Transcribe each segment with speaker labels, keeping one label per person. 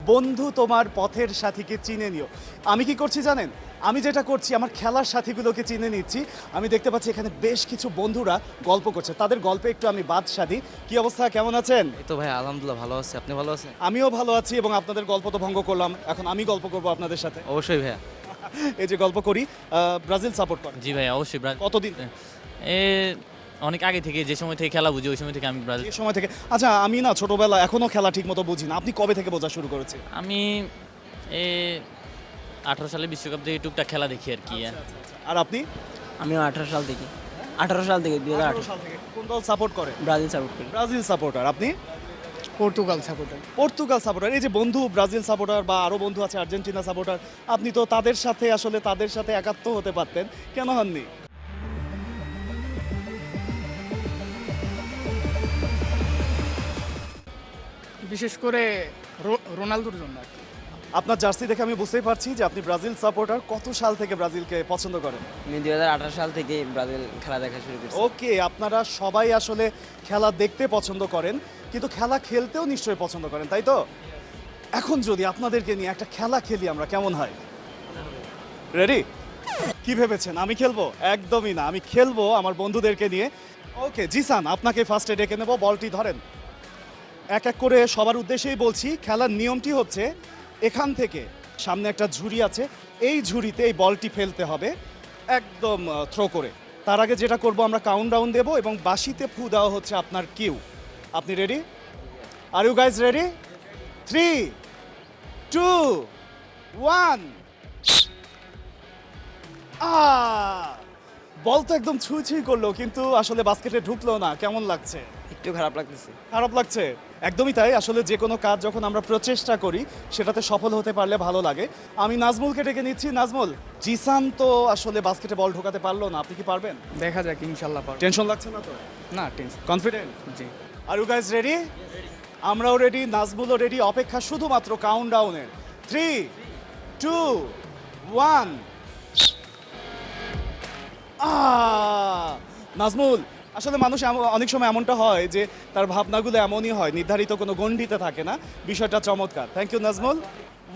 Speaker 1: বন্ধু তোমার পথের সাথীকে চিনে নিও। আমি কি করছি জানেন, আমি যেটা করছি আমার খেলার সাথীগুলোকে চিনে নিচ্ছি। আমি দেখতে পাচ্ছি এখানে বেশ কিছু বন্ধুরা গল্প করছে, তাদের গল্পে একটু আমি বাদ সাধি। কি অবস্থা, কেমন আছেন?
Speaker 2: এই তো ভাই আলহামদুলিল্লাহ ভালো আছি, আপনি ভালো আছেন?
Speaker 1: আমিও ভালো আছি এবং আপনাদের গল্প তো ভঙ্গ করলাম, এখন আমি গল্প করব আপনাদের সাথে।
Speaker 2: অবশ্যই ভাইয়া।
Speaker 1: এই যে গল্প করি, ব্রাজিল সাপোর্ট করে
Speaker 2: জি ভাই অবশ্যই
Speaker 1: কতদিন?
Speaker 2: এ অনেক আগে থেকে, যে সময় থেকে খেলা বুঝি ওই সময় থেকে আমি ব্রাজিল।
Speaker 1: এই সময় থেকে? আচ্ছা, আমি না ছোটবেলা এখনো খেলা ঠিক মতো বুঝি না, আপনি কবে থেকে বোঝা শুরু করেছেন?
Speaker 2: আমি এ 18 সালে বিশ্বকাপ থেকে টুকটাক খেলা দেখি আর কি।
Speaker 1: আর আপনি?
Speaker 3: আমিও 18 সাল থেকে 2018
Speaker 1: 18 সাল থেকে। কোন দল সাপোর্ট করে?
Speaker 3: ব্রাজিল সাপোর্ট করি।
Speaker 1: Brazil supporter. আপনি?
Speaker 3: Portugal supporter.
Speaker 1: Portugal supporter. এই যে বন্ধু ব্রাজিল সাপোর্টার বা আরো বন্ধু আছে আর্জেন্টিনা সাপোর্টার, আপনি তো তাদের সাথে একাত্ম হতে পারতেন, কেন হননি?
Speaker 4: বিশেষ করে রোনালদোর জন্য আর কি।
Speaker 1: আপনার জার্সি দেখে আমি বুঝতেই পারছি যে আপনি ব্রাজিল সাপোর্টার। কত সাল থেকে ব্রাজিলকে পছন্দ করেন?
Speaker 3: আমি 2018 সাল থেকে ব্রাজিল খেলা দেখা শুরু করছি।
Speaker 1: ওকে, আপনারা সবাই আসলে খেলা দেখতে পছন্দ করেন, কিন্তু খেলা খেলতেও নিশ্চয়ই পছন্দ করেন, তাই তো? এখন যদি আপনাদেরকে নিয়ে একটা খেলা খেলি আমরা, কেমন হয়? রেডি? কি ভেবেছেন আমি খেলবো? একদমই না, আমি খেলবো আমার বন্ধুদেরকে নিয়ে। ওকে জিসান, আপনাকে ফার্স্টে ডেকে নেব, বলটি ধরেন। এক এক করে সবার উদ্দেশ্যেই বলছি, খেলার নিয়মটি হচ্ছে এখান থেকে সামনে একটা ঝুড়ি আছে, এই ঝুড়িতে এই বলটি ফেলতে হবে একদম থ্রো করে। তার আগে যেটা করব, আমরা কাউন্টডাউন দেব এবং বাঁশিতে ফু দেওয়া হচ্ছে আপনার কিউ। আপনি ready? Are you guys ready? 3, 2, 1। বল তো একদম ছুঁই ছুঁই করলো, কিন্তু আসলে বাস্কেটে ঢুকলো না। কেমন লাগছে?
Speaker 3: একটু খারাপ লাগতেছে।
Speaker 1: খারাপ লাগছে? একদমই তাই। আসলে যে কোনো কাজ যখন আমরা প্রচেষ্টা করি সেটাতে সফল হতে পারলে ভালো লাগে। আমি নাজমুলকে ডেকে নিচ্ছি। নাজমুল, জিসান তো আসলে বাস্কেটে বল ঢোকাতে পারলো না, আপনি কি পারবেন?
Speaker 4: দেখা যাক ইনশাল্লাহ পারবো।
Speaker 1: টেনশন লাগছে না তো?
Speaker 4: না টেনশন।
Speaker 1: কনফিডেন্ট?
Speaker 4: জি।
Speaker 1: Are you guys ready? আমরাও রেডি, নাজমুলও রেডি। অপেক্ষা শুধুমাত্র কাউন্টডাউনের। 3, 2, 1। নাজমুল, আসলে মানুষ অনেক সময় এমনটা হয় যে তার ভাবনাগুলো এমনই হয়, নির্ধারিত কোনো গণ্ডিতে থাকে না। বিষয়টা চমৎকার। Thank you Nazmul.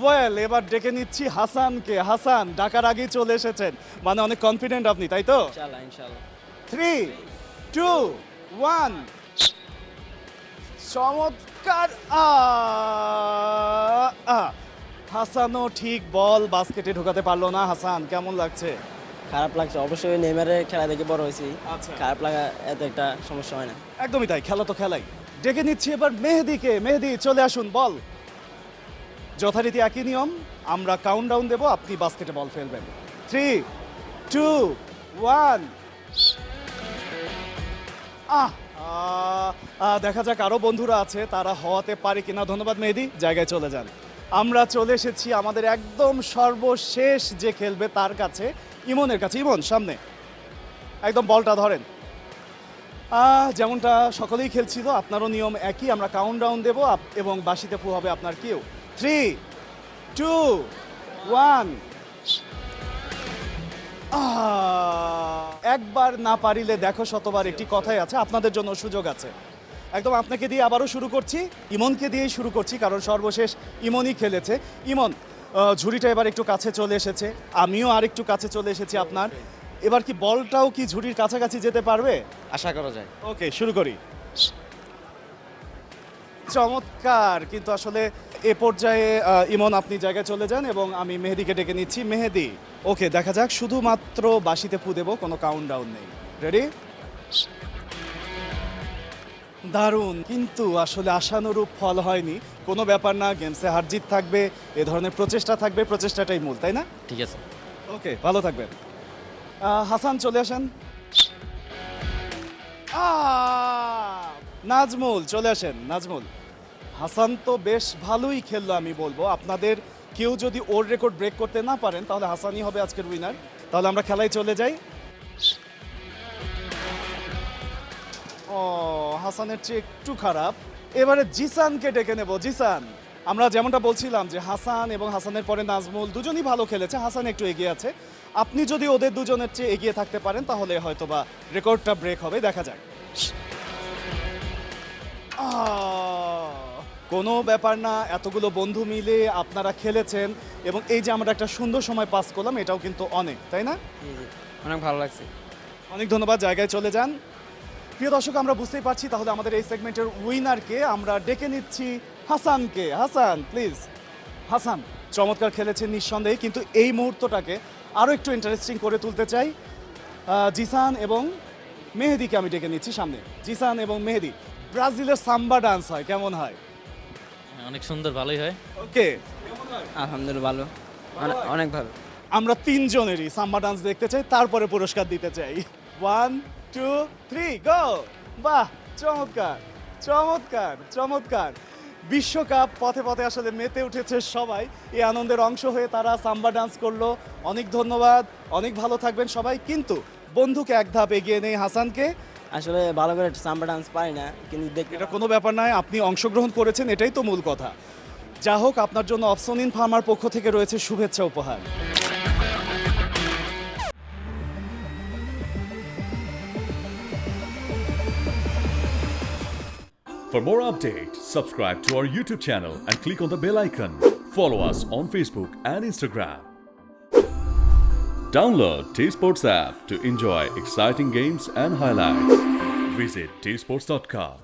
Speaker 1: ওয়েল, এবার ডেকে নিচ্ছি হাসানকে। হাসান, ডাকার আগেই চলে এসেছেন, মানে অনেক কনফিডেন্ট আপনি, তাই তো?
Speaker 3: ইনশাআল্লাহ।
Speaker 1: 3, 2, 1। চমৎকার। হাসানও ঠিক বল বাস্কেটে ঢোকাতে পারলো না। হাসান, কেমন লাগছে?
Speaker 3: খারাপ লাগছে, অবশ্যই নেইমারের খেলা দেখে বড় হয়েছি।
Speaker 1: আচ্ছা।
Speaker 3: খারাপ লাগা এত একটা সমস্যা হয় না।
Speaker 1: একদমই তাই, খেলা তো খেলাই। ডেকে নিচ্ছি এবার মেহেদিকে। মেহেদি, চলে আসুন, বল। যথারীতি একই নিয়ম, আমরা কাউন্টডাউন দেব, আপনি বাস্কেটে বল ফেলবেন। 3, 2, 1। দেখা যাক আরো বন্ধুরা আছে, তারা হওয়াতে পারে কিনা। ধন্যবাদ মেহেদি, জায়গায় চলে যান। আমরা চলে এসেছি আমাদের একদম সর্বশেষ যে খেলবে তার কাছে, ইমনের কাছে। ইমন, সামনে একদম বলটা ধরেন। যেমনটা সকলেই খেলছিল, আপনারও নিয়ম একই। আমরা কাউন্টডাউন দেব এবং বাঁশিতে ফু হবে আপনার কিউ। 3, 2, 1। একবার না পারিলে দেখো শতবার, একটি কথাই আছে। আপনাদের জন্য সুযোগ আছে। একদম আপনাকে দিয়ে আবারও শুরু করছি, ইমনকে দিয়েই শুরু করছি, কারণ সর্বশেষ ইমনই খেলেছে। ইমন, ঝুড়িটা এবার একটু কাছে চলে এসেছে, আমিও আর একটু কাছে চলে এসেছি আপনার। এবার কি বলটাও কি ঝুড়ির কাছাকাছি যেতে পারবে?
Speaker 2: আশা করা যায়।
Speaker 1: ওকে, শুরু করি। চমৎকার, কিন্তু আসলে এ পর্যায়ে ইমন আপনি জায়গায় চলে যান এবং আমি মেহেদিকে ডেকে নিচ্ছি। মেহেদি, ওকে, দেখা যাক। শুধুমাত্র বাঁশিতে ফু দেবো, কোনো কাউন্টডাউন নেই। রেডি? দারুণ, কিন্তু আসলে আশানুরূপ ফল হয়নি। কোনো ব্যাপার না, গেমসে হার জিত থাকবে, এ ধরনের প্রচেষ্টা থাকবে, প্রচেষ্টাটাই মূল, তাই না?
Speaker 2: ঠিক আছে।
Speaker 1: ওকে, ভালো থাকবেন। হাসান, চলে আসেন। নাজমুল, চলে আসেন। নাজমুল, হাসান তো বেশ ভালোই খেললো আমি বলবো। আপনাদের কেউ যদি ওর রেকর্ড ব্রেক করতে না পারেন তাহলে হাসানই হবে আজকের উইনার। তাহলে আমরা খেলায় চলে যাই। ও, হাসানের চেয়ে একটু খারাপ। এবারে জিসানকে ডেকে নেব। জিসান, আমরা যেমনটা বলছিলাম যে হাসান এবং হাসানের পরে নাজমুল দুজনই ভালো খেলেছে, হাসান একটু এগিয়ে আছে। আপনি যদি ওদের দুজনের চেয়ে এগিয়ে থাকতে পারেন তাহলে হয়তোবা রেকর্ডটা ব্রেক হবে, দেখা যাক। কোনো ব্যাপার না, এতগুলো বন্ধু মিলে আপনারা খেলেছেন এবং এই যে আমরা একটা সুন্দর সময় পাস করলাম, এটাও কিন্তু অনেক, তাই না?
Speaker 3: জি জি অনেক ভালো লাগছে।
Speaker 1: অনেক ধন্যবাদ, জায়গায় চলে যান। প্রিয় দর্শক, আমরা বুঝতেই পারছি তাহলে আমাদের এই সেগমেন্টের উইনারকে আমরা ডেকে নিচ্ছি হাসানকে। হাসান প্লিজ। হাসান চমৎকার খেলেছেন নিঃসন্দেহে, কিন্তু এই মুহূর্তটাকে আরও একটু ইন্টারেস্টিং করে তুলতে চাই। জিসান এবং মেহেদিকে আমি ডেকে নিচ্ছি সামনে। জিসান এবং মেহেদি, ব্রাজিলের সাম্বা ডান্স হয়, কেমন হয়?
Speaker 2: অনেক সুন্দর, ভালোই হয়।
Speaker 1: ওকে,
Speaker 3: আলহামদুলিল্লাহ ভালো, অনেক ভালো।
Speaker 1: আমরা তিনজনেরই সাম্বা ডান্স দেখতে চাই, তারপরে পুরস্কার দিতে চাই। 1 2 3 গো! বাহ, চমৎকার চমৎকার চমৎকার। বিশ্বকাপ পথে পথে আসলে মেতে উঠেছে সবাই, এই আনন্দের অংশ হয়ে তারা সাম্বা ডান্স করলো। অনেক ধন্যবাদ, অনেক ভালো থাকবেন সবাই। কিন্তু বন্ধুকে এক ধাপ এগিয়ে নেই হাসানকে।
Speaker 3: আসলে ভালো করে সাম্বা ডান্স পারি না, কিন্তু দেখতে
Speaker 1: এটা কোনো ব্যাপার নয়, আপনি অংশগ্রহণ করেছেন, এটাই তো মূল কথা। যা হোক, আপনার জন্য অপসনিন ফার্মার পক্ষ থেকে রয়েছে শুভেচ্ছা উপহার।
Speaker 5: For more updates, subscribe to our YouTube channel and click on the bell icon. Follow us on Facebook and Instagram. Download T-Sports app to enjoy exciting games and highlights. Visit tsports.com.